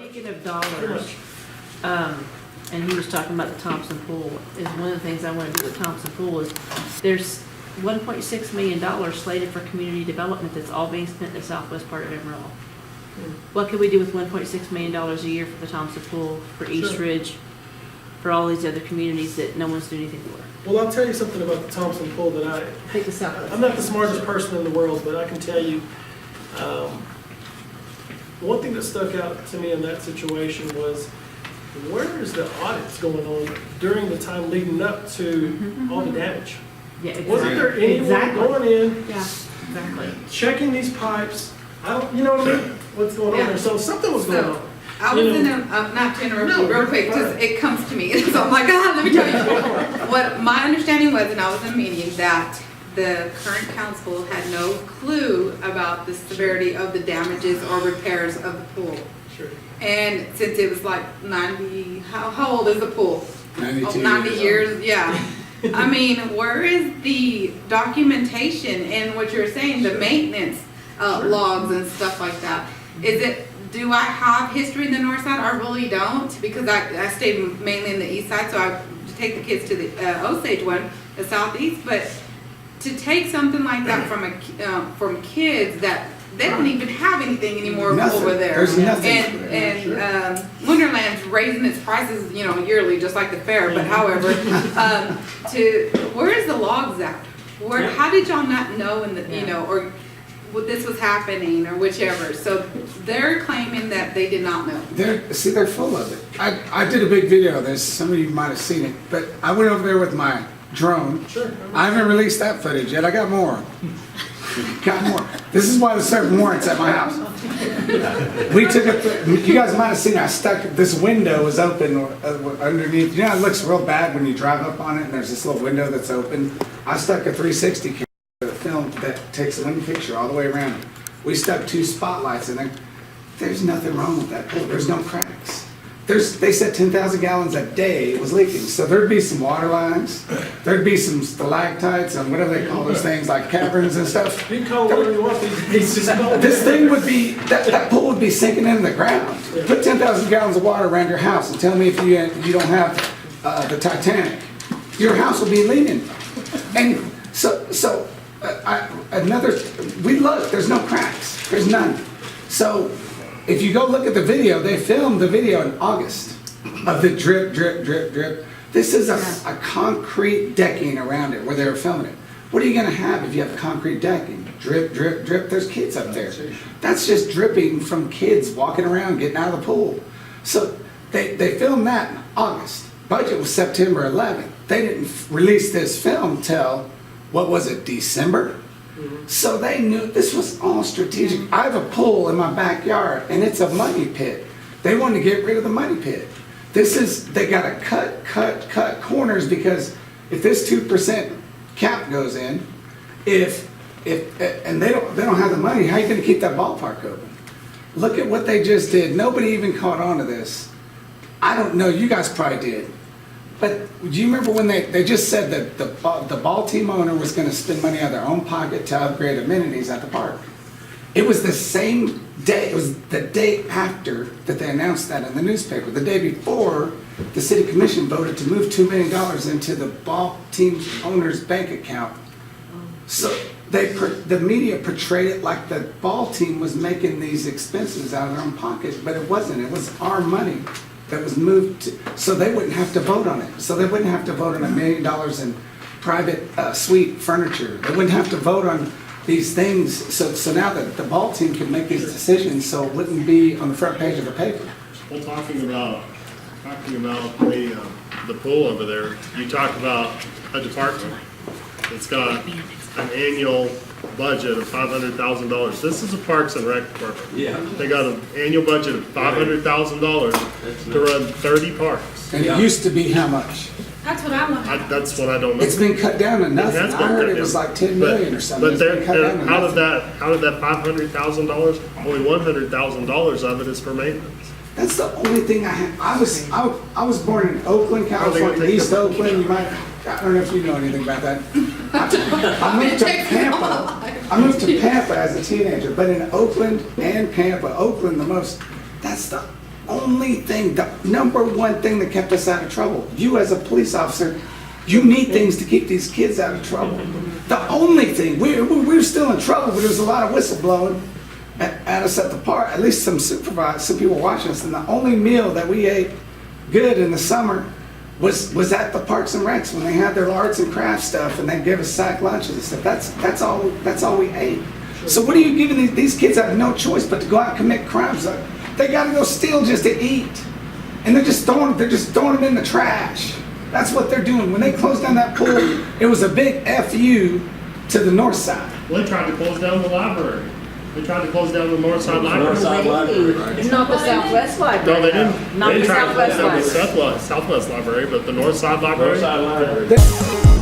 Speaking of dollars, and he was talking about the Thompson Pool, is one of the things I want to do with Thompson Pool is there's $1.6 million slated for community development that's all being spent in the southwest part of Amarillo. What could we do with $1.6 million a year for the Thompson Pool, for East Ridge, for all these other communities that no one's doing anything for? Well, I'll tell you something about the Thompson Pool that Take the southwest. I'm not the smartest person in the world, but I can tell you, one thing that stuck out to me in that situation was, where is the audits going on during the time leading up to all the damage? Yeah, exactly. Wasn't there anyone going in, Yeah, exactly. checking these pipes? You know what I mean? What's going on there? So something was going on. I was in a, not to interrupt you real quick, because it comes to me, so I'm like, let me tell you. What my understanding was, and I was in a meeting, that the current council had no clue about the severity of the damages or repairs of the pool. Sure. And since it was like 90, how old is the pool? 92 90 years, yeah. I mean, where is the documentation and what you're saying, the maintenance logs and stuff like that? Do I have history in the north side? I really don't, because I stayed mainly in the east side, so I take the kids to the Osage one, the southeast. But to take something like that from kids that they don't even have anything anymore Nothing. over there. There's nothing. And Wonderland's raising its prices, yearly, just like the fair. But however, where is the logs at? How did y'all not know or this was happening or whichever? So they're claiming that they did not know. They're full of it. I did a big video of this. Some of you might have seen it, but I went over there with my drone. Sure. I haven't released that footage yet. I got more. Got more. This is why there's certain warrants at my house. We took it. You guys might have seen. I stuck this window was open underneath. You know, it looks real bad when you drive up on it, and there's this little window that's open. I stuck a 360 camera film that takes one picture all the way around. We stuck 2 spotlights in there. There's nothing wrong with that pool. There's no cracks. They said 10,000 gallons a day it was leaking. So there'd be some water lines. There'd be some stalactites and whatever they call those things, like caverns and stuff. You can call it whatever you want. This thing would be, that pool would be sinking into the ground. Put 10,000 gallons of water around your house and tell me if you don't have the Titanic. Your house will be leaning. And we look, there's no cracks. There's none. So if you go look at the video, they filmed the video in August of the drip, drip, drip, drip. This is a concrete decking around it where they were filming it. What are you going to have if you have concrete decking? Drip, drip, drip. There's kids up there. That's just dripping from kids walking around, getting out of the pool. So they filmed that in August. Budget was September 11th. They didn't release this film till, what was it, December? So they knew this was all strategic. I have a pool in my backyard and it's a money pit. They wanted to get rid of the money pit. They got to cut corners, because if this 2% cap goes in, and they don't have the money, how are you going to keep that ballpark open? Look at what they just did. Nobody even caught on to this. I don't know, you guys probably did. But do you remember when they just said that the ball team owner was going to spend money out of their own pocket to upgrade amenities at the park? It was the same day, it was the day after that they announced that in the newspaper. The day before, the city commission voted to move $2 million into the ball team owner's bank account. So the media portrayed it like the ball team was making these expenses out of their own pocket, but it wasn't. It was our money that was moved so they wouldn't have to vote on it. So they wouldn't have to vote on $1 million in private suite furniture. They wouldn't have to vote on these things. So now that the ball team can make these decisions, so it wouldn't be on the front page of the paper. Well, talking about the pool over there, you talk about a department that's got an annual budget of $500,000. This is a Parks and Rec department. Yeah. They got an annual budget of $500,000 to run 30 parks. And it used to be how much? That's what I want. That's what I don't know. It's been cut down to nothing. It has been I heard cut it was down. like 10 million or something. But It's been cut down to out of nothing. that $500,000, only $100,000 of it is for maintenance. That's the only thing I have. I was born in Oakland, California, East Oakland. You might, I don't know if you know anything about that. I moved to Pampa. I moved to Pampa as a teenager, but in Oakland and Pampa, Oakland the most. That's the only thing, the number one thing that kept us out of trouble. You as a police officer, you need things to keep these kids out of trouble. The only thing, we were still in trouble, but there was a lot of whistleblowing at us at the park, at least some supervisors, some people watching us, and the only meal that we ate good in the summer was at the Parks and Recs when they had their arts and crafts stuff and they give us sack lunches and stuff. That's all we ate. So what are you giving these kids have no choice but to go out and commit crimes? They gotta go steal just to eat. And they're just throwing them in the trash. That's what they're doing. When they closed down that pool, it was a big FU to the north side. Well, they tried to close down the library. They tried to close down the north side library. It's not the Southwest Library. No, they didn't. Not They the tried to close Southwest down the Library. Southwest Library, but the north side library. Northside Library. They-